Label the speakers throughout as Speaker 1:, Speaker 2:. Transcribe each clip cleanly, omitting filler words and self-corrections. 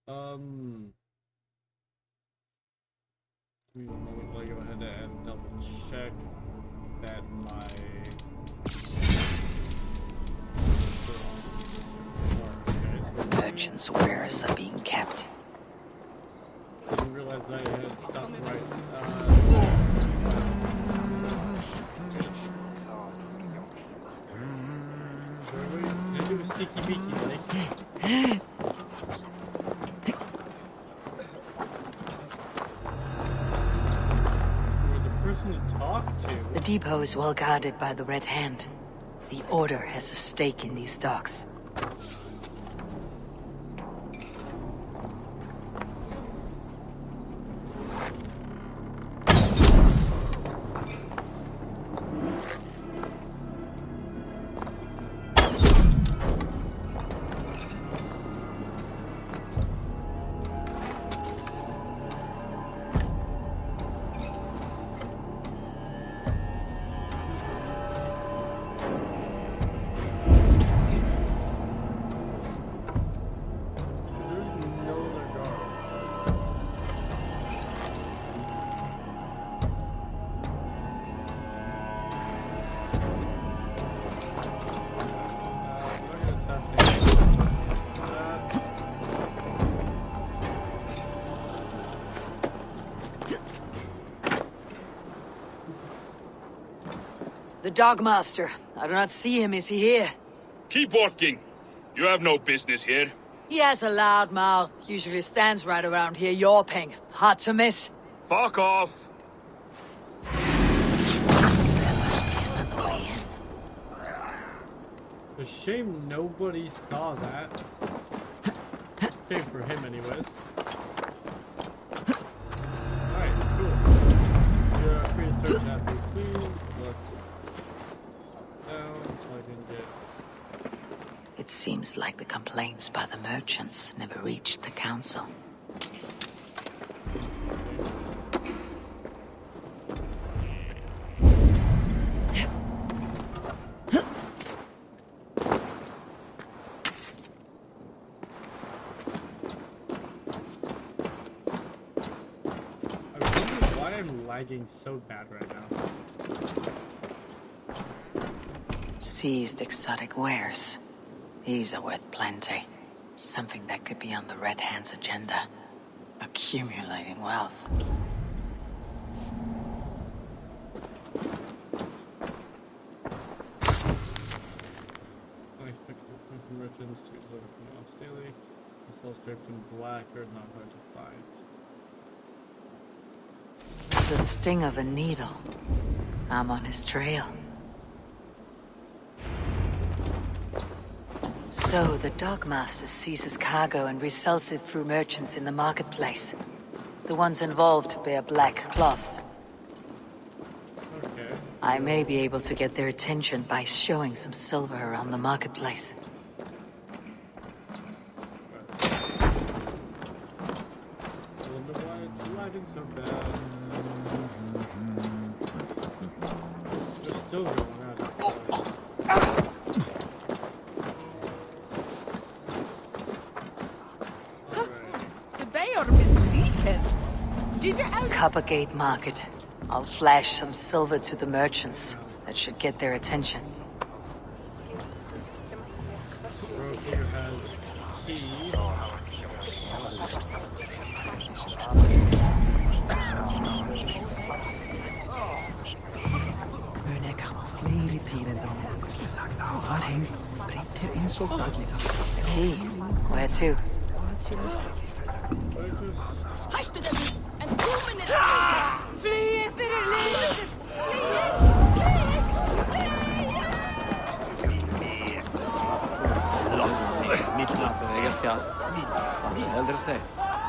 Speaker 1: Give me a moment while I go ahead and double check that my
Speaker 2: Merchants' wares are being kept.
Speaker 1: Didn't realize I had stopped right. Gonna do a sneaky beaky, like. There was a person to talk to.
Speaker 2: The depot is well guarded by the Red Hand. The Order has a stake in these docks. The Dogmaster. I do not see him. Is he here?
Speaker 3: Keep walking. You have no business here.
Speaker 2: He has a loud mouth. Usually stands right around here yawping. Hard to miss.
Speaker 3: Fuck off.
Speaker 2: There must be another way in.
Speaker 1: It's a shame nobody saw that. Shame for him, anyways. Alright, cool. You're free to search after you please. Let's down so I can get.
Speaker 2: It seems like the complaints by the merchants never reached the council.
Speaker 1: I'm lagging so bad right now.
Speaker 2: Seized exotic wares. These are worth plenty. Something that could be on the Red Hand's agenda. Accumulating wealth.
Speaker 1: Unexpected from merchants to deliver from off daily. It's all draped in black or not hard to find.
Speaker 2: The sting of a needle. I'm on his trail. So, the Dogmaster seizes cargo and resells it through merchants in the marketplace. The ones involved bear black cloths.
Speaker 1: Okay.
Speaker 2: I may be able to get their attention by showing some silver around the marketplace.
Speaker 1: I wonder why it's lagging so bad. They're still going out outside.
Speaker 2: Coppergate Market. I'll flash some silver to the merchants. That should get their attention.
Speaker 1: Bro here has key.
Speaker 2: Key? Where to?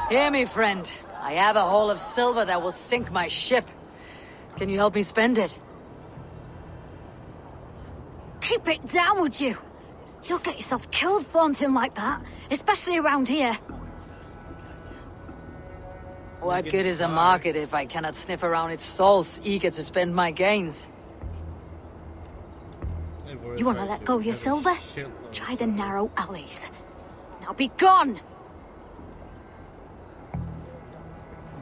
Speaker 2: Hear me, friend. I have a haul of silver that will sink my ship. Can you help me spend it?
Speaker 4: Keep it down, would you? You'll get yourself killed flaunting like that, especially around here.
Speaker 2: What good is a market if I cannot sniff around its stalls, eager to spend my gains?
Speaker 4: You want to let go of your silver? Try the narrow alleys. Now be gone!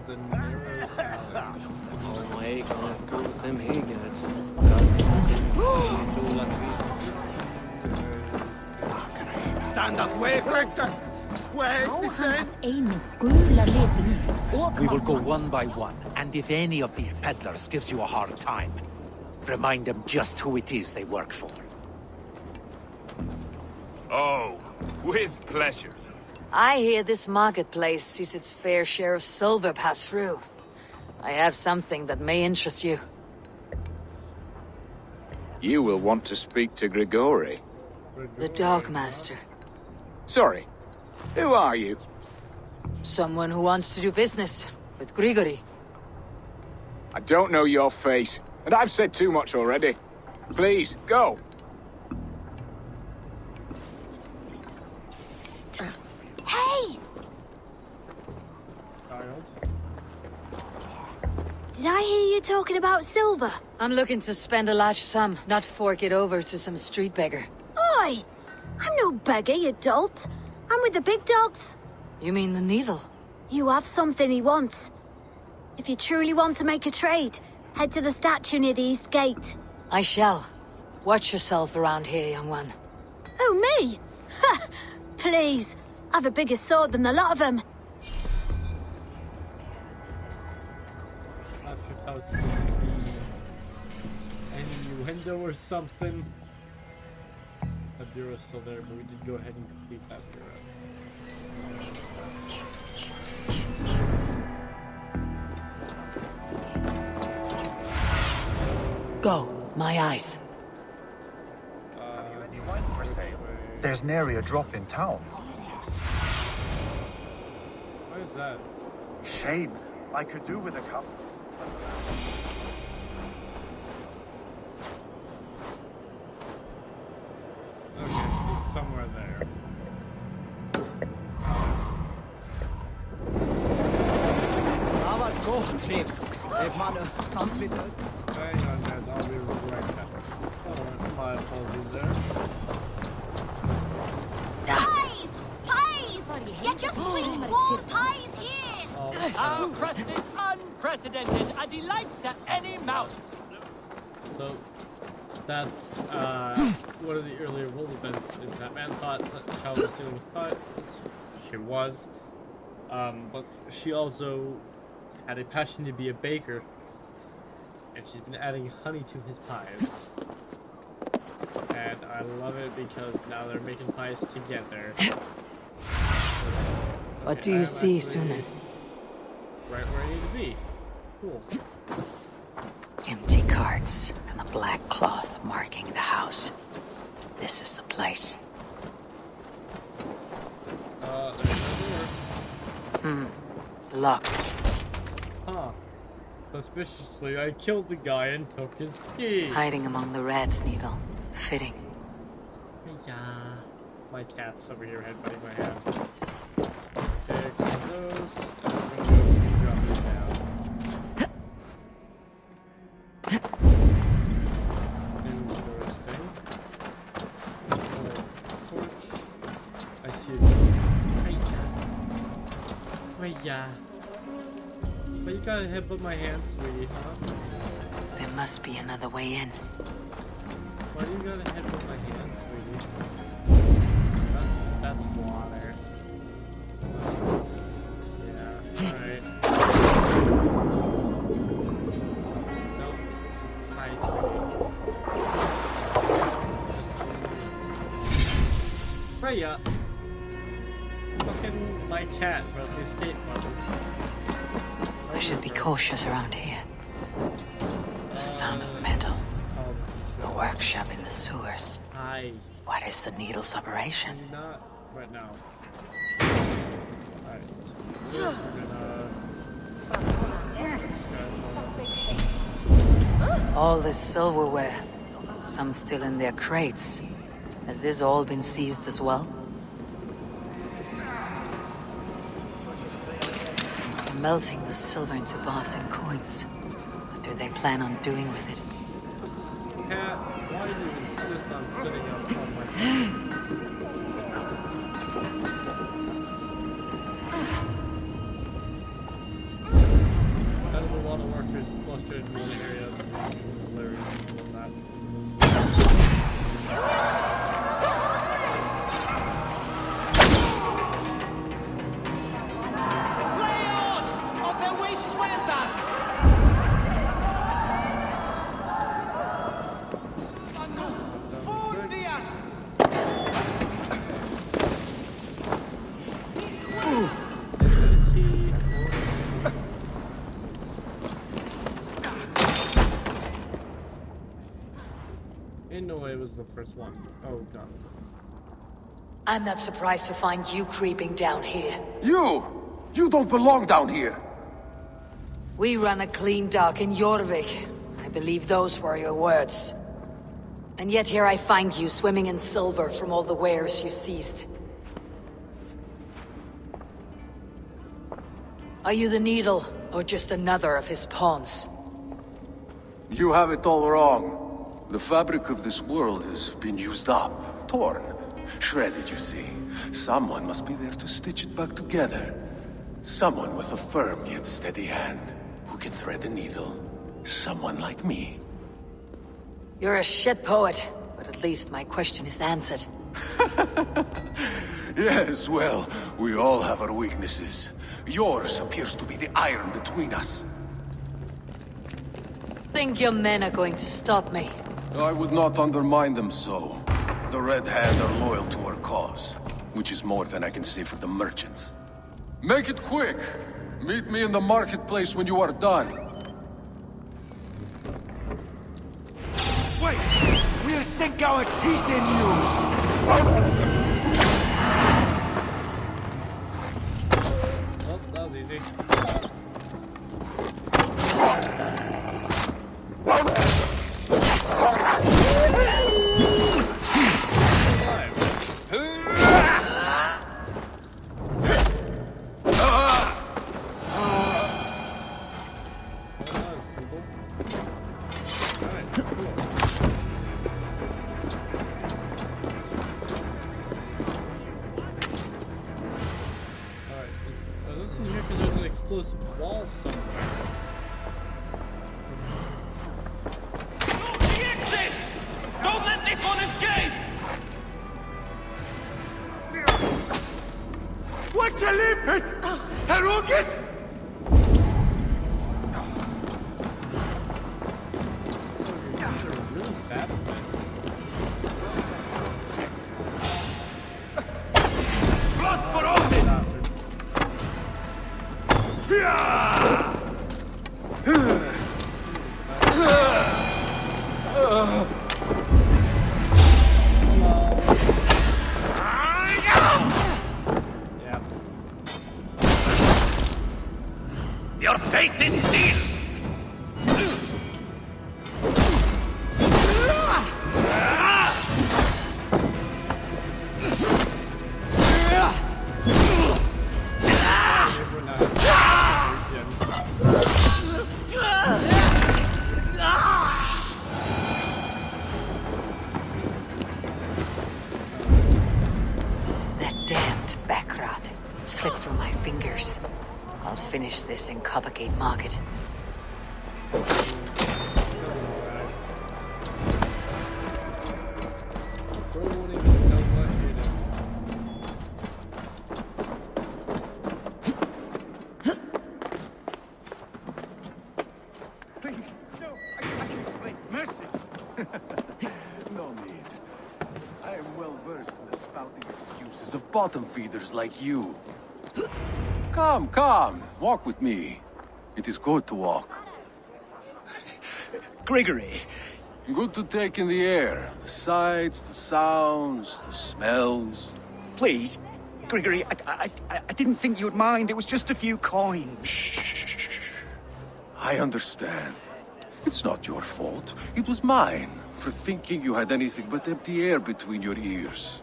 Speaker 1: the narrow alleys.
Speaker 5: Oh, I gonna go with them Higgins.
Speaker 6: Stand way, Victor! Where's the friend?
Speaker 7: We will go one by one, and if any of these peddlers gives you a hard time, remind them just who it is they work for.
Speaker 3: Oh, with pleasure.
Speaker 2: I hear this marketplace sees its fair share of silver pass through. I have something that may interest you.
Speaker 3: You will want to speak to Grigori.
Speaker 2: The Dogmaster.
Speaker 3: Sorry, who are you?
Speaker 2: Someone who wants to do business with Grigori.
Speaker 3: I don't know your face, and I've said too much already. Please, go.
Speaker 4: Hey!
Speaker 1: Child.
Speaker 4: Did I hear you talking about silver?
Speaker 2: I'm looking to spend a large sum, not fork it over to some street beggar.
Speaker 4: Oi! I'm no beggar, you dolt. I'm with the big dogs.
Speaker 2: You mean the needle?
Speaker 4: You have something he wants. If you truly want to make a trade, head to the statue near the east gate.
Speaker 2: I shall. Watch yourself around here, young one.
Speaker 4: Oh, me? Ha! Please. I've a bigger sword than the lot of them.
Speaker 1: Not sure if that was supposed to be any innuendo or something. The bureau's still there, but we did go ahead and complete that bureau.
Speaker 2: Go, my eyes.
Speaker 8: Any wine for sale? There's nary a drop in town.
Speaker 1: What is that?
Speaker 8: Shame. I could do with a cup.
Speaker 1: Okay, she's somewhere there. Hang on, guys, I'll be right back. Oh, my apologies there.
Speaker 9: Pies! Pies! Get your sweet warm pies here!
Speaker 10: Our crust is unprecedented, a delight to any mouth.
Speaker 1: So, that's one of the earlier world events is that man thought that child was stealing his pies. She was. But she also had a passion to be a baker. And she's been adding honey to his pies. And I love it because now they're making pies together.
Speaker 2: What
Speaker 1: Okay,
Speaker 2: do
Speaker 1: I
Speaker 2: you
Speaker 1: am
Speaker 2: see,
Speaker 1: actually
Speaker 2: Sunan?
Speaker 1: right where I need to be. Cool.
Speaker 2: Empty carts and a black cloth marking the house. This is the place.
Speaker 1: There's no door.
Speaker 2: Locked.
Speaker 1: Huh. Suspiciously, I killed the guy and took his key.
Speaker 2: Hiding among the rat's needle. Fitting.
Speaker 1: Yeah. My cat's over here headbutting my hand. Okay, close those. And I'm gonna go drop it down. Interesting. Torch. I see it. Hiya. But you gotta headbutt my hand, sweetie, huh?
Speaker 2: There must be another way in.
Speaker 1: Why do you gotta headbutt my hand, sweetie? That's water. Yeah, alright. Nope, it's pie, sweetie. Freya! Fucking my cat pressed the escape button.
Speaker 2: I should be cautious around here. The sound of metal. A workshop in the sewers.
Speaker 1: Hi.
Speaker 2: What is the needle's operation?
Speaker 1: Not right now. Alright. So we're gonna...
Speaker 2: All this silverware. Some still in their crates. Has this all been seized as well? They're melting the silver into bars and coins. What do they plan on doing with it?
Speaker 1: Cat, why do you insist on sitting up on my head? characters clustered in one area. It's hilarious doing that. Inoue was the first one. Oh god.
Speaker 2: I'm not surprised to find you creeping down here.
Speaker 11: You! You don't belong down here!
Speaker 2: We run a clean dock in Jorvik. I believe those were your words. And yet here I find you swimming in silver from all the wares you seized. Are you the Needle, or just another of his pawns?
Speaker 11: You have it all wrong. The fabric of this world has been used up, torn, shredded, you see. Someone must be there to stitch it back together. Someone with a firm yet steady hand, who can thread the needle. Someone like me.
Speaker 2: You're a shit poet, but at least my question is answered.
Speaker 11: Yes, well, we all have our weaknesses. Yours appears to be the iron between us.
Speaker 2: Think your men are going to stop me?
Speaker 11: I would not undermine them so. The Red Hand are loyal to our cause, which is more than I can say for the merchants. Make it quick! Meet me in the marketplace when you are done.
Speaker 6: Wait! We'll sink our teeth in you!
Speaker 1: Well, that was easy. Explosive walls somewhere.
Speaker 6: The exit! Don't let this one escape! What you limpid? Herugis?
Speaker 1: You're really bad at this.
Speaker 6: Blood for all this! Your fate is sealed!
Speaker 2: Slipped from my fingers. I'll finish this in Coppergate Market.
Speaker 6: Please, no, I can explain. Mercy!
Speaker 11: No need. I am well versed in the spouting excuses of bottom feeders like you. Come, come, walk with me. It is good to walk.
Speaker 6: Gregory.
Speaker 11: Good to take in the air. The sights, the sounds, the smells.
Speaker 6: Please, Gregory, I didn't think you'd mind. It was just a few coins.
Speaker 11: Shh. I understand. It's not your fault. It was mine, for thinking you had anything but empty air between your ears.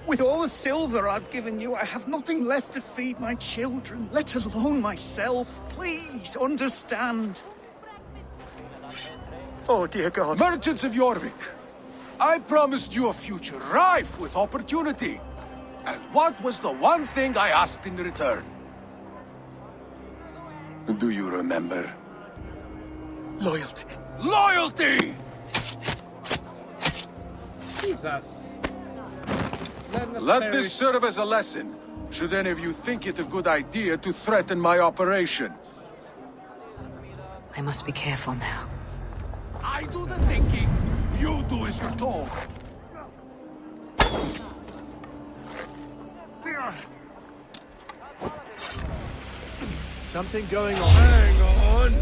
Speaker 6: With all the silver I've given you, I have nothing left to feed my children, let alone myself. Please, understand. Oh, dear God.
Speaker 11: Merchants of Jorvik, I promised you a future rife with opportunity. And what was the one thing I asked in return? Do you remember?
Speaker 6: Loyalty.
Speaker 11: Loyalty!
Speaker 1: Jesus. Not
Speaker 11: Let
Speaker 1: necessary.
Speaker 11: this serve as a lesson, should any of you think it a good idea to threaten my operation.
Speaker 2: I must be careful now.
Speaker 11: I do the thinking, you do as you're told.
Speaker 8: Something going on. Hang on.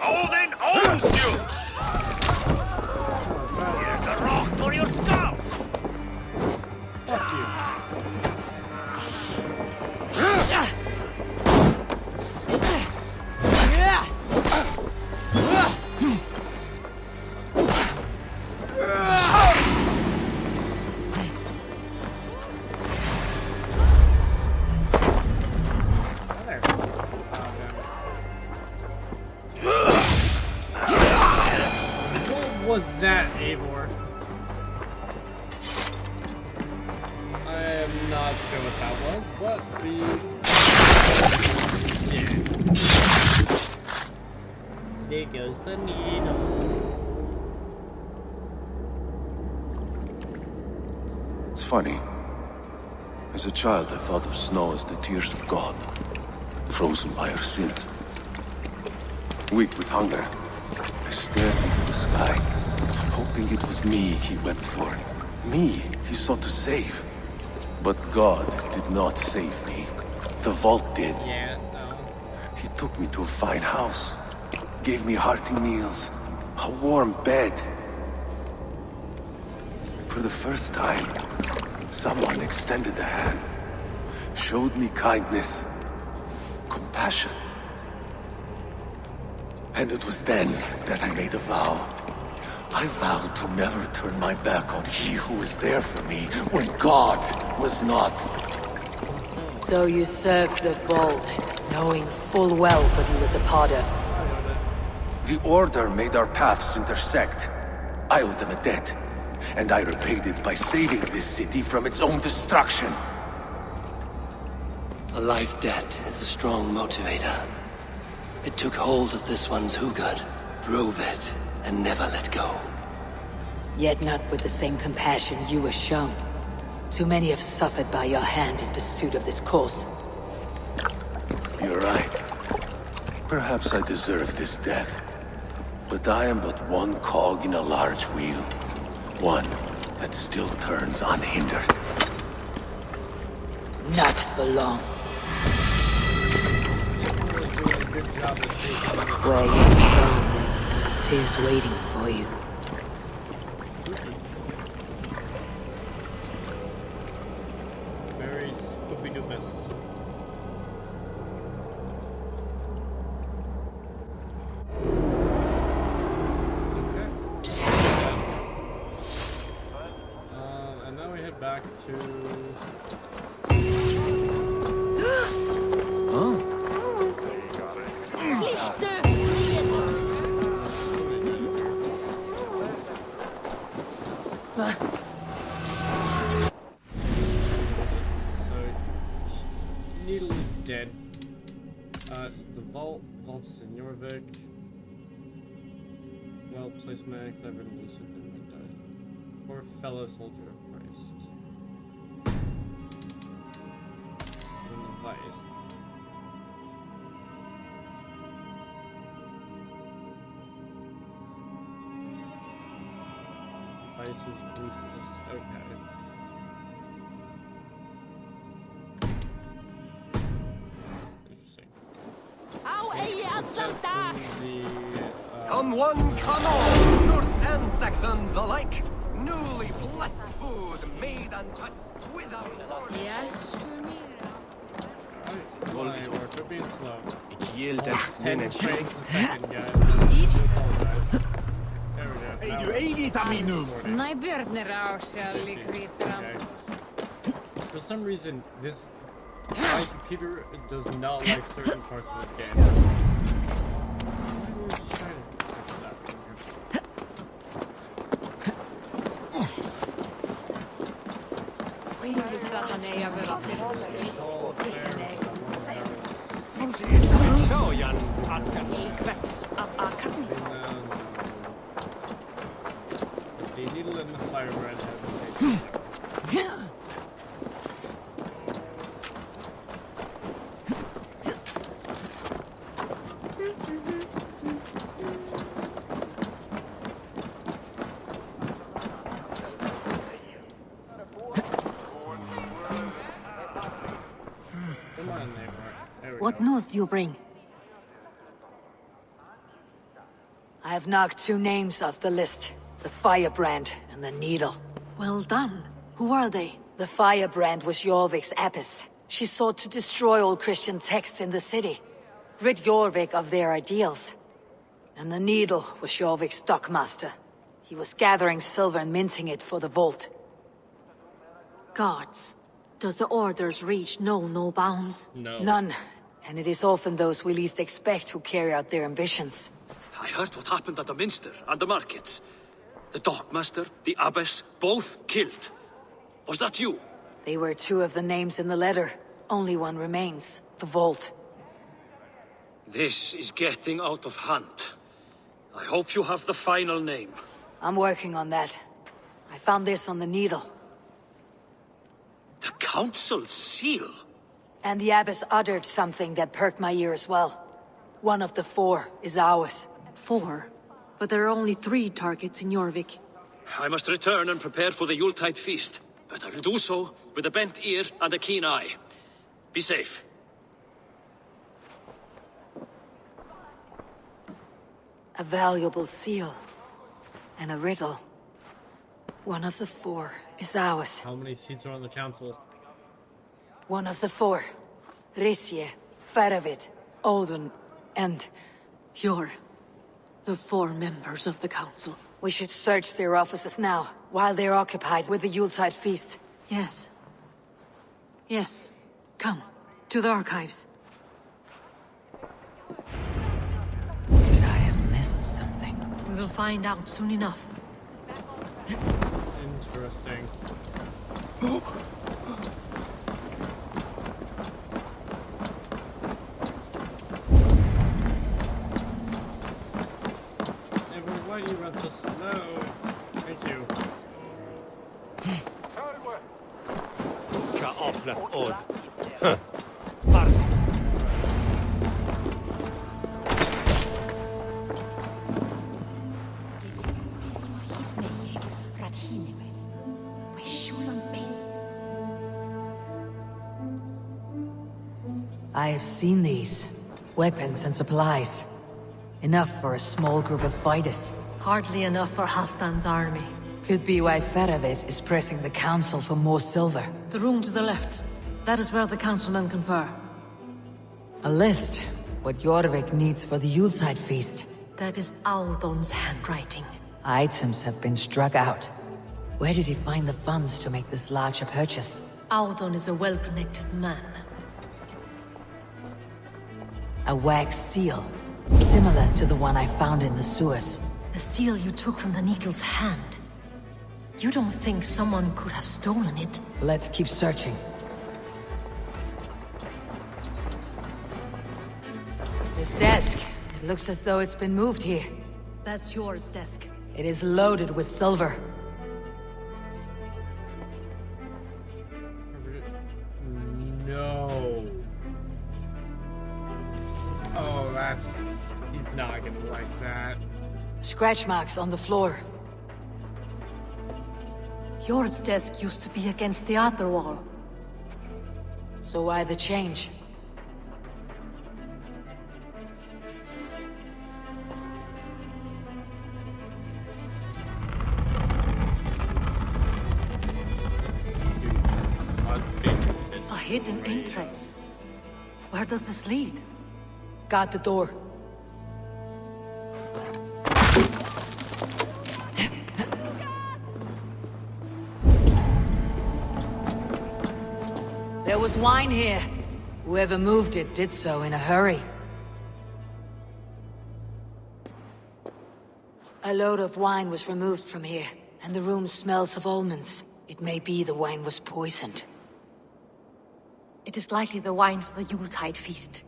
Speaker 10: Odin owns you! Here's a rock for your skull!
Speaker 1: Fuck you. There. Oh, damn it. What was that, Eivor? I am not sure what that was, but the... Yeah. There goes the needle.
Speaker 11: It's funny. As a child, I thought of snow as the tears of God, frozen by our sins. Weak with hunger, I stared into the sky, hoping it was me he wept for. Me he sought to save. But God did not save me. The vault did.
Speaker 1: Yeah, no.
Speaker 11: He took me to a fine house, gave me hearty meals, a warm bed. For the first time, someone extended a hand, showed me kindness, compassion. And it was then that I made a vow. I vowed to never turn my back on he who was there for me when God was not.
Speaker 2: So you served the Vault, knowing full well what he was a part of.
Speaker 11: The Order made our paths intersect. I owed them a debt, and I repaid it by saving this city from its own destruction.
Speaker 12: A life debt is a strong motivator. It took hold of this one's Hugad, drove it, and never let go.
Speaker 2: Yet not with the same compassion you were shown. Too many have suffered by your hand in pursuit of this cause.
Speaker 11: You're right. Perhaps I deserve this death. But I am but one cog in a large wheel. One that still turns unhindered.
Speaker 2: Not for long. Where you going? Tears waiting for you.
Speaker 1: Very spoopy-doopus. Okay. And now we head back to... So, Needle is dead. The vault is in Jorvik. Well-placed man, clever and elusive than die. Poor fellow soldier of Christ. And the vice. Vice is ruthless. Okay. Interesting.
Speaker 13: Come one, come all, Norse and Saxons alike. Newly blessed food, made untouched without Lord.
Speaker 10: Yes.
Speaker 1: Alright, we're being slow.
Speaker 8: Yield
Speaker 1: 10 frames a second, guys. There we go.
Speaker 8: Ei du ei ta minun.
Speaker 1: For some reason, my computer does not like certain parts of this game.
Speaker 10: Soojan askel kväks av akademin.
Speaker 1: The needle and the firebrand hesitate.
Speaker 2: What news do you bring? I have knocked 2 names off the list. The Firebrand and the Needle.
Speaker 14: Well done. Who are they?
Speaker 2: The Firebrand was Jorvik's abbess. She sought to destroy all Christian texts in the city. Rid Jorvik of their ideals. And the Needle was Jorvik's stockmaster. He was gathering silver and minting it for the vault.
Speaker 14: Guards. Does the orders reach no bounds?
Speaker 1: No.
Speaker 2: None. And it is often those we least expect who carry out their ambitions.
Speaker 12: I heard what happened at the Minster and the markets. The dockmaster, the abbess, both killed. Was that you?
Speaker 2: They were 2 of the names in the letter. Only one remains. The vault.
Speaker 12: This is getting out of hand. I hope you have the final name.
Speaker 2: I'm working on that. I found this on the Needle.
Speaker 12: The Council's seal?
Speaker 2: And the abbess uttered something that perked my ear as well. One of the 4 is ours.
Speaker 14: 4? But there are only 3 targets in Jorvik.
Speaker 12: I must return and prepare for the Yuletide feast. But I will do so with a bent ear and a keen eye. Be safe.
Speaker 2: A valuable seal. And a riddle. One of the 4 is ours.
Speaker 1: How many seats are on the council?
Speaker 2: One of the 4. Risje, Faravid, Odin, and...
Speaker 14: You're the 4 members of the council.
Speaker 2: We should search their offices now, while they're occupied with the Yuletide feast.
Speaker 14: Yes. Yes. Come, to the archives.
Speaker 2: Did I have missed something?
Speaker 14: We will find out soon enough.
Speaker 1: Interesting. Why do you run so slow? Thank you.
Speaker 2: I have seen these. Weapons and supplies. Enough for a small group of fighters.
Speaker 14: Hardly enough for Halfdan's army.
Speaker 2: Could be why Faravid is pressing the council for more silver.
Speaker 14: The room to the left. That is where the councilmen confer.
Speaker 2: A list. What Jorvik needs for the Yuletide feast.
Speaker 14: That is Audon's handwriting.
Speaker 2: Items have been struck out. Where did he find the funds to make this larger purchase?
Speaker 14: Audon is a well-connected man.
Speaker 2: A wax seal. Similar to the one I found in the sewers.
Speaker 14: The seal you took from the Needle's hand. You don't think someone could have stolen it?
Speaker 2: Let's keep searching. This desk. It looks as though it's been moved here.
Speaker 14: That's yours, desk.
Speaker 2: It is loaded with silver.
Speaker 1: No. Oh, that's... He's not gonna like that.
Speaker 2: Scratch marks on the floor.
Speaker 14: Yours desk used to be against the other wall.
Speaker 2: So why the change?
Speaker 14: A hidden entrance. Where does this lead?
Speaker 2: Got the door. There was wine here. Whoever moved it did so in a hurry. A load of wine was removed from here, and the room smells of almonds. It may be the wine was poisoned.
Speaker 14: It is likely the wine for the Yuletide feast.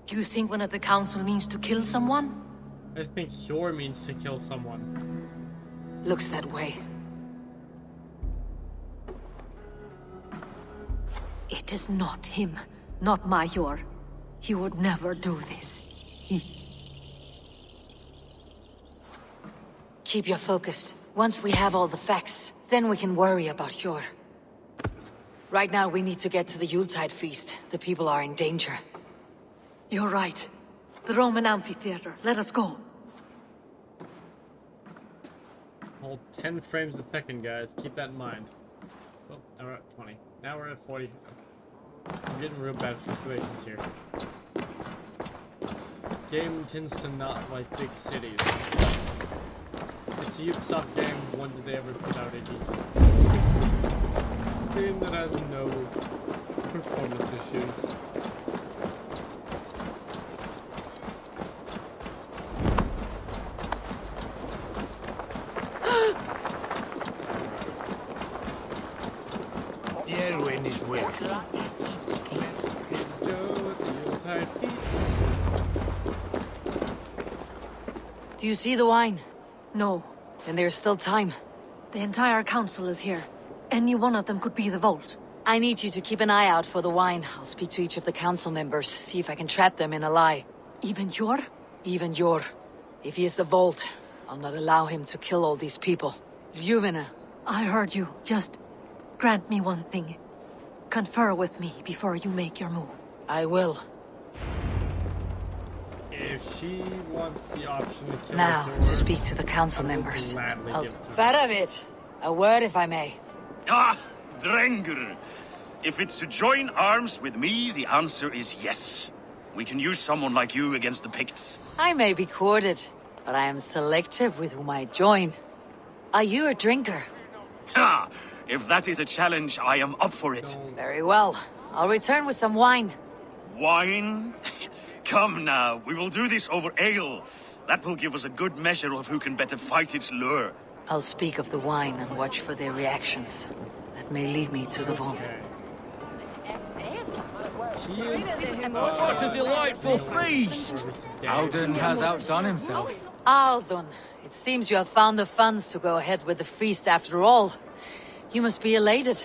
Speaker 14: Do you think one of the council means to kill someone?
Speaker 1: I think Hjor means to kill someone.
Speaker 2: Looks that way.
Speaker 14: It is not him, not Major. He would never do this.
Speaker 2: Keep your focus. Once we have all the facts, then we can worry about Hjor. Right now, we need to get to the Yuletide feast. The people are in danger.
Speaker 14: You're right. The Roman amphitheater. Let us go.
Speaker 1: Hold 10 frames a second, guys. Keep that in mind. Well, now we're at 20. Now we're at 40. I'm getting real bad situations here. Game tends to not like big cities. It's a Ubisoft game. When did they ever put out a game that has no performance issues?
Speaker 8: Erwin is well.
Speaker 2: Do you see the wine?
Speaker 14: No.
Speaker 2: Then there's still time.
Speaker 14: The entire council is here. Any one of them could be the vault.
Speaker 2: I need you to keep an eye out for the wine. I'll speak to each of the council members, see if I can trap them in a lie.
Speaker 14: Even Hjor?
Speaker 2: Even Hjor. If he is the vault, I'll not allow him to kill all these people. Ljumina.
Speaker 14: I heard you. Just grant me one thing. Confer with me before you make your move.
Speaker 2: I will.
Speaker 1: If she wants the option to kill
Speaker 2: Now,
Speaker 1: Hjor,
Speaker 2: to speak to the council members.
Speaker 1: I'll
Speaker 2: Faravit, a word if I may.
Speaker 15: Ah, Drengr. If it's to join arms with me, the answer is yes. We can use someone like you against the Picts.
Speaker 2: I may be courted, but I am selective with whom I join. Are you a drinker?
Speaker 15: Ha! If that is a challenge, I am up for it.
Speaker 2: Very well. I'll return with some wine.
Speaker 15: Wine? Come now, we will do this over ale. That will give us a good measure of who can better fight its lure.
Speaker 2: I'll speak of the wine and watch for their reactions. That may lead me to the vault.
Speaker 6: What a delightful feast!
Speaker 16: Alden has outdone himself.
Speaker 2: Aldun, it seems you have found the funds to go ahead with the feast after all. You must be elated.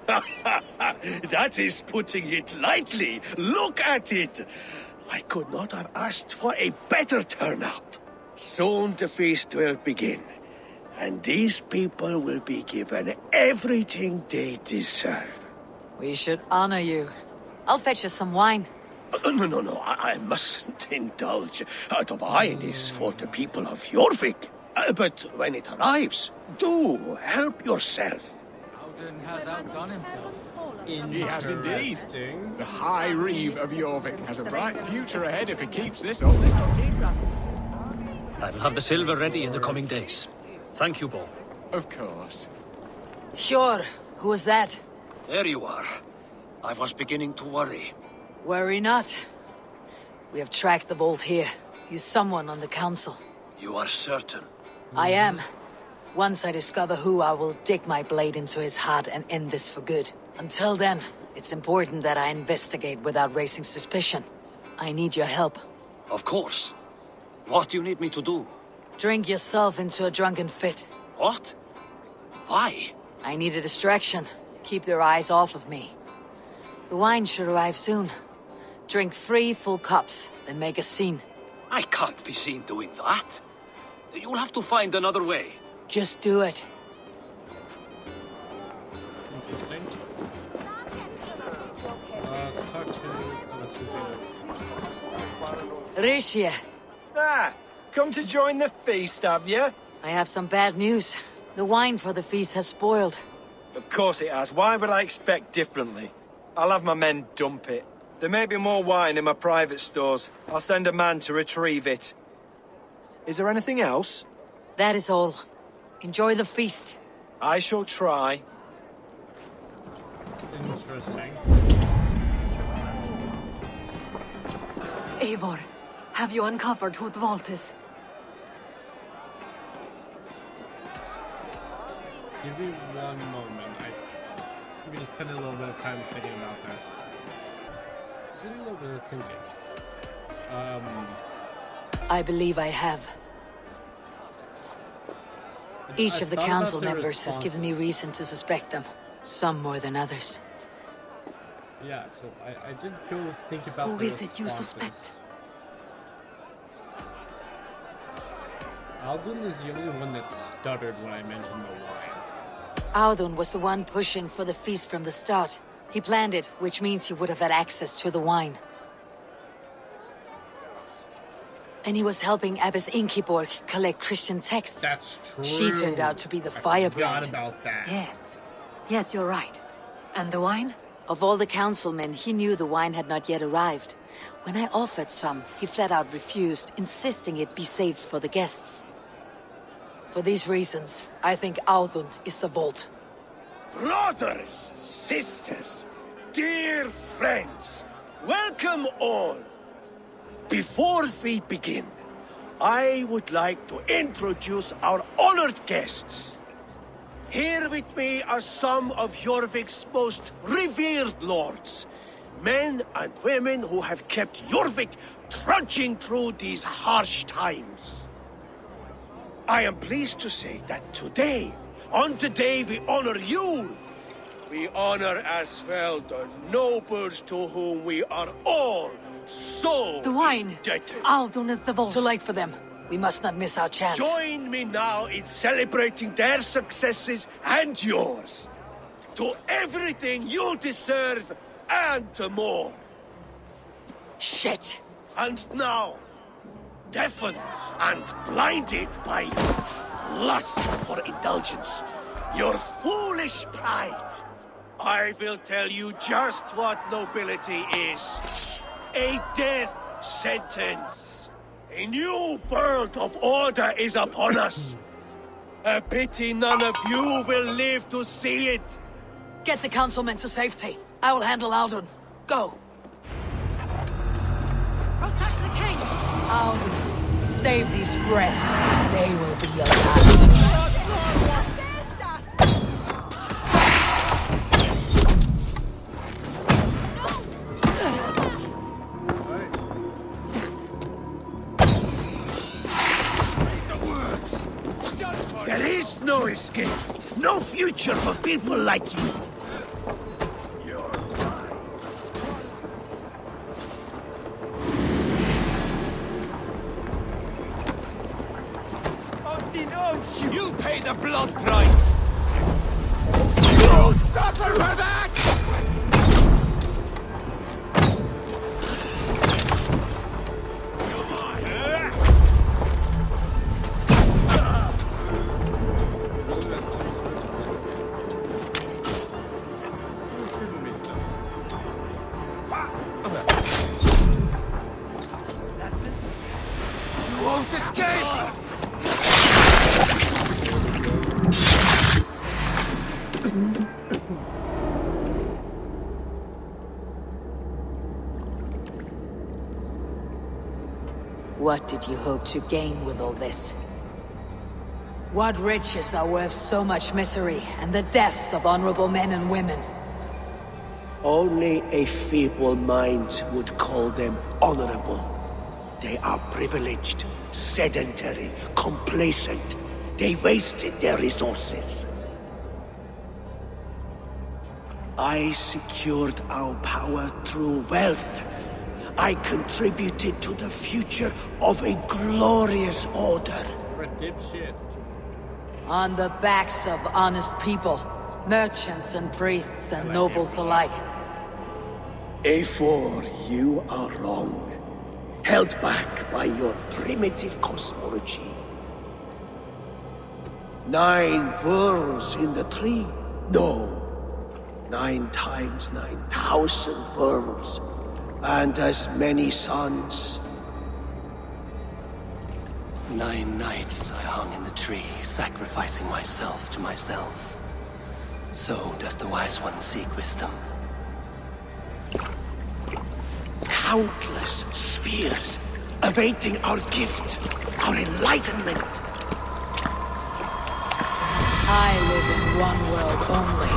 Speaker 8: That is putting it lightly. Look at it. I could not have asked for a better turnout. Soon the feast will begin, and these people will be given everything they deserve.
Speaker 2: We should honor you. I'll fetch you some wine.
Speaker 8: No, I mustn't indulge. The wine is for the people of Jorvik. But when it arrives, do help yourself.
Speaker 16: Alden has outdone himself.
Speaker 3: He has indeed. The High Reeve of Jorvik has a bright future ahead if he keeps this up.
Speaker 17: I will have the silver ready in the coming days. Thank you, Bo.
Speaker 3: Of course.
Speaker 2: Sure. Who was that?
Speaker 17: There you are. I was beginning to worry.
Speaker 2: Worry not. We have tracked the vault here. He's someone on the council.
Speaker 17: You are certain?
Speaker 2: I am. Once I discover who, I will dig my blade into his heart and end this for good. Until then, it's important that I investigate without raising suspicion. I need your help.
Speaker 17: Of course. What do you need me to do?
Speaker 2: Drink yourself into a drunken fit.
Speaker 17: What? Why?
Speaker 2: I need a distraction. Keep their eyes off of me. The wine should arrive soon. Drink 3 full cups, then make a scene.
Speaker 17: I can't be seen doing that. You'll have to find another way.
Speaker 2: Just do it.
Speaker 1: Interesting. Let's talk to...
Speaker 2: Rishia.
Speaker 18: Ah, come to join the feast, have you?
Speaker 2: I have some bad news. The wine for the feast has spoiled.
Speaker 18: Of course it has. Why would I expect differently? I'll have my men dump it. There may be more wine in my private stores. I'll send a man to retrieve it. Is there anything else?
Speaker 2: That is all. Enjoy the feast.
Speaker 18: I shall try.
Speaker 1: Interesting.
Speaker 14: Eivor, have you uncovered who the vault is?
Speaker 1: Give me one moment. you to spend a little bit of time thinking about this. Doing a little bit of thinking.
Speaker 2: I believe I have. Each of the council members has given me reason to suspect them. Some more than others.
Speaker 1: Yeah, so I did go think about
Speaker 14: Who
Speaker 1: the
Speaker 14: is it you
Speaker 1: responses.
Speaker 14: suspect?
Speaker 1: Aldun is the only one that stuttered when I mentioned the wine.
Speaker 2: Audun was the one pushing for the feast from the start. He planned it, which means he would have had access to the wine. And he was helping Abbess Ingeborg collect Christian texts.
Speaker 1: That's true.
Speaker 2: She turned out to be the
Speaker 1: I
Speaker 2: firebrand.
Speaker 1: forgot about that.
Speaker 14: Yes. Yes, you're right. And the wine?
Speaker 2: Of all the councilmen, he knew the wine had not yet arrived. When I offered some, he flat out refused, insisting it be saved for the guests. For these reasons, I think Audun is the vault.
Speaker 8: Brothers, sisters, dear friends, welcome all. Before we begin, I would like to introduce our honored guests. Here with me are some of Jorvik's most revered lords, men and women who have kept Jorvik trudging through these harsh times. I am pleased to say that today, on the day we honor you, we honor as well the nobles to whom we are all so
Speaker 14: The wine!
Speaker 8: indebted.
Speaker 14: Audun is the vault.
Speaker 2: Too late for them. We must not miss our chance.
Speaker 8: Join me now in celebrating their successes and yours. To everything you deserve and more.
Speaker 2: Shit!
Speaker 8: And now, deafened and blinded by your lust for indulgence, your foolish pride, I will tell you just what nobility is. A death sentence. A new world of order is upon us. A pity none of you will live to see it.
Speaker 2: Get the councilmen to safety. I will handle Audun. Go!
Speaker 14: Protect the king!
Speaker 2: Audun, save these breaths. They will be your last.
Speaker 8: There is no escape, no future for people like you.
Speaker 18: You'll pay the blood price! You'll suffer for that! You won't escape!
Speaker 2: What did you hope to gain with all this? What riches are worth so much misery and the deaths of honorable men and women?
Speaker 8: Only a feeble mind would call them honorable. They are privileged, sedentary, complacent. They wasted their resources. I secured our power through wealth. I contributed to the future of a glorious order.
Speaker 1: For a dipshit.
Speaker 2: On the backs of honest people, merchants and priests and nobles alike.
Speaker 8: A4, you are wrong. Held back by your primitive cosmology. 9 worlds in the tree? No. 9 times 9,000 worlds. And as many suns.
Speaker 12: 9 nights I hung in the tree, sacrificing myself to myself. So does the Wise One seek wisdom.
Speaker 8: Countless spheres awaiting our gift, our enlightenment.
Speaker 2: I live in one world only.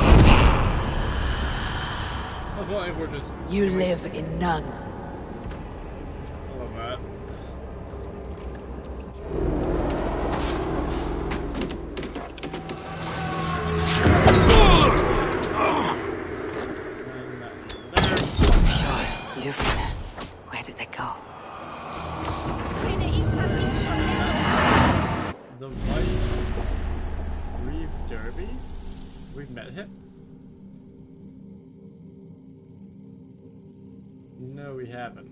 Speaker 1: I thought it were just...
Speaker 2: You live in none.
Speaker 1: I love that.
Speaker 2: Lufin. Where did they go?
Speaker 1: The Vice Creed Derby? We've met him? No, we haven't.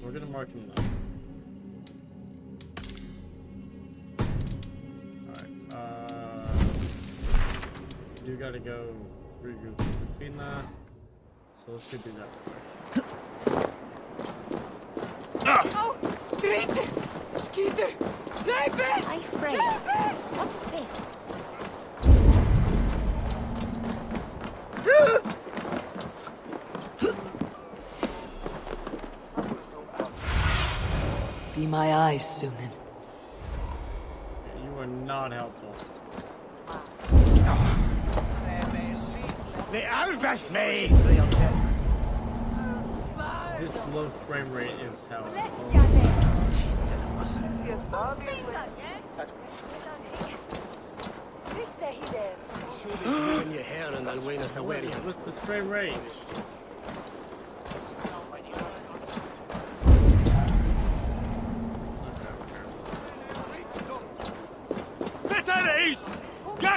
Speaker 1: We're gonna mark him now. Alright, you gotta go regroup with Fina. So let's go do that.
Speaker 9: Oh, Grete! Skeeter! Leibe! I'm afraid. What's this?
Speaker 2: Be my eyes, Sunan.
Speaker 1: You are not helpful. This low frame rate is hell. With this frame rate.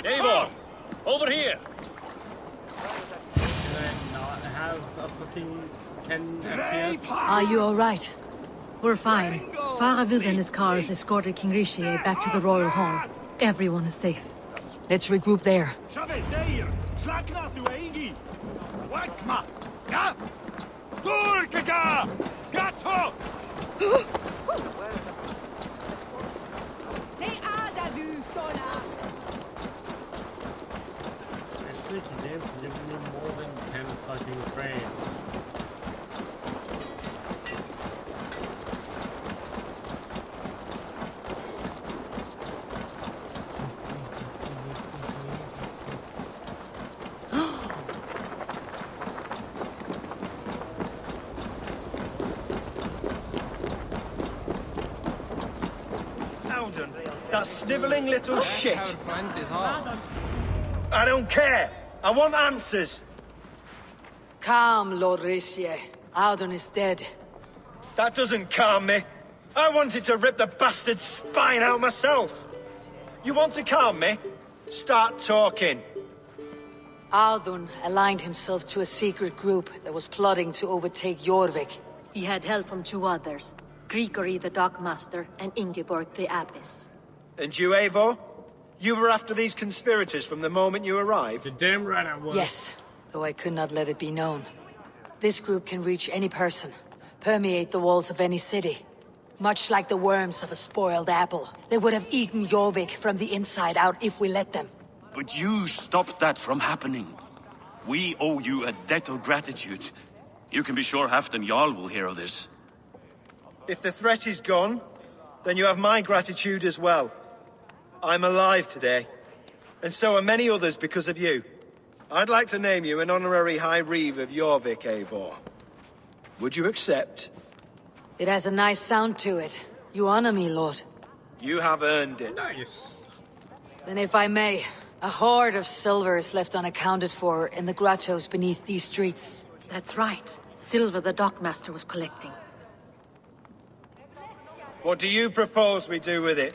Speaker 17: Eivor, over here.
Speaker 1: Can I not have a fucking 10 FPS?
Speaker 14: Are you alright? We're fine. Faravid and his cars escorted King Rishi back to the royal hall. Everyone is safe.
Speaker 2: Let's regroup there.
Speaker 1: I think the game can give me more than 10 fucking frames.
Speaker 18: Howden, that snivelling little shit. I don't care. I want answers.
Speaker 2: Calm, Lord Rishi. Audun is dead.
Speaker 18: That doesn't calm me. I wanted to rip the bastard's spine out myself. You want to calm me? Start talking.
Speaker 2: Audun aligned himself to a secret group that was plotting to overtake Jorvik.
Speaker 14: He had help from two others, Grigory the Dockmaster and Ingeborg the Abbess.
Speaker 18: And you, Eivor? You were after these conspirators from the moment you arrived?
Speaker 1: The damn right I was.
Speaker 2: Yes, though I could not let it be known. This group can reach any person, permeate the walls of any city. Much like the worms of a spoiled apple, they would have eaten Jorvik from the inside out if we let them.
Speaker 15: But you stopped that from happening. We owe you a debt of gratitude. You can be sure Halfdan Jarl will hear of this.
Speaker 18: If the threat is gone, then you have my gratitude as well. I'm alive today, and so are many others because of you. I'd like to name you an honorary High Reeve of Jorvik, Eivor. Would you accept?
Speaker 2: It has a nice sound to it. You honor me, Lord.
Speaker 18: You have earned it.
Speaker 1: Nice.
Speaker 2: Then if I may, a hoard of silver is left unaccounted for in the grottos beneath these streets.
Speaker 14: That's right. Silver the Dockmaster was collecting.
Speaker 18: What do you propose we do with it?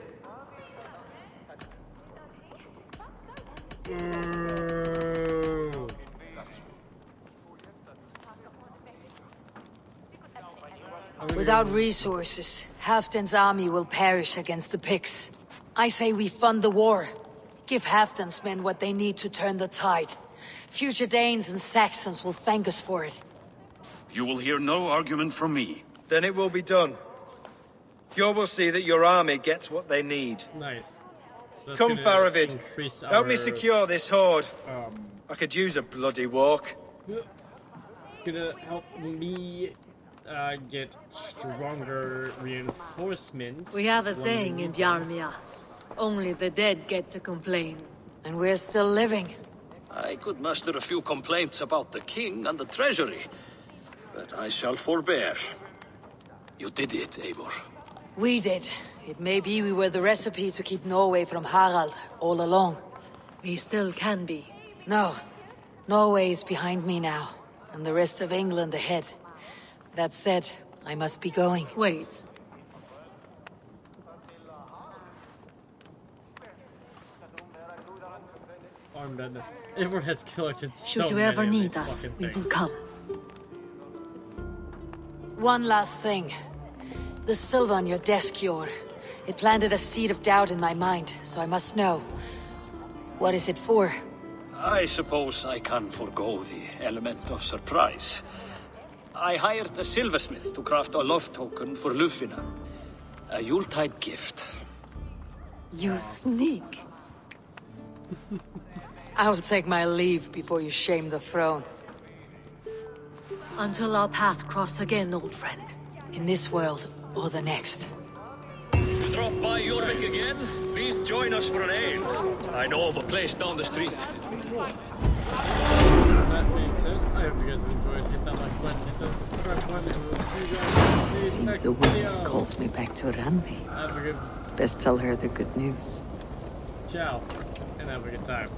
Speaker 2: Without resources, Halfdan's army will perish against the Picts. I say we fund the war. Give Halfdan's men what they need to turn the tide. Future Danes and Saxons will thank us for it.
Speaker 15: You will hear no argument from me.
Speaker 18: Then it will be done. You will see that your army gets what they need.
Speaker 1: Nice. So
Speaker 18: Come, Faravid. Help me secure this hoard.
Speaker 1: Um,
Speaker 18: I could use a bloody walk.
Speaker 1: Gonna help me get stronger reinforcements.
Speaker 14: We have a saying in Bjarmia. Only the dead get to complain.
Speaker 2: And we're still living.
Speaker 17: I could muster a few complaints about the king and the treasury, but I shall forbear. You did it, Eivor.
Speaker 2: We did. It may be we were the recipe to keep Norway from Harald all along.
Speaker 14: We still can be.
Speaker 2: No. Norway is behind me now, and the rest of England ahead. That said, I must be going.
Speaker 14: Wait.
Speaker 1: Armband. Eivor has collected so
Speaker 14: Should you
Speaker 1: many
Speaker 14: ever
Speaker 1: of
Speaker 14: need
Speaker 1: these
Speaker 14: us,
Speaker 1: fucking
Speaker 14: we
Speaker 1: things.
Speaker 14: will come.
Speaker 2: One last thing. The silver on your desk, Yor. It planted a seed of doubt in my mind, so I must know. What is it for?
Speaker 17: I suppose I can forego the element of surprise. I hired a silversmith to craft a love token for Lufina. A Yuletide gift.
Speaker 14: You sneak.
Speaker 2: I'll take my leave before you shame the throne.
Speaker 14: Until our paths cross again, old friend.
Speaker 2: In this world, or the next.
Speaker 17: You drop by Jorvik again? Please join us for an ale. I know of a place down the street.
Speaker 1: That being said, I hope you guys enjoyed. Hit that like button, hit that subscribe button, and we'll see you guys in the
Speaker 2: Seems
Speaker 1: next
Speaker 2: the wind
Speaker 1: video.
Speaker 2: calls me back to Randvi.
Speaker 1: Have a good
Speaker 2: Best tell her the good news.
Speaker 1: ciao, and have a good time.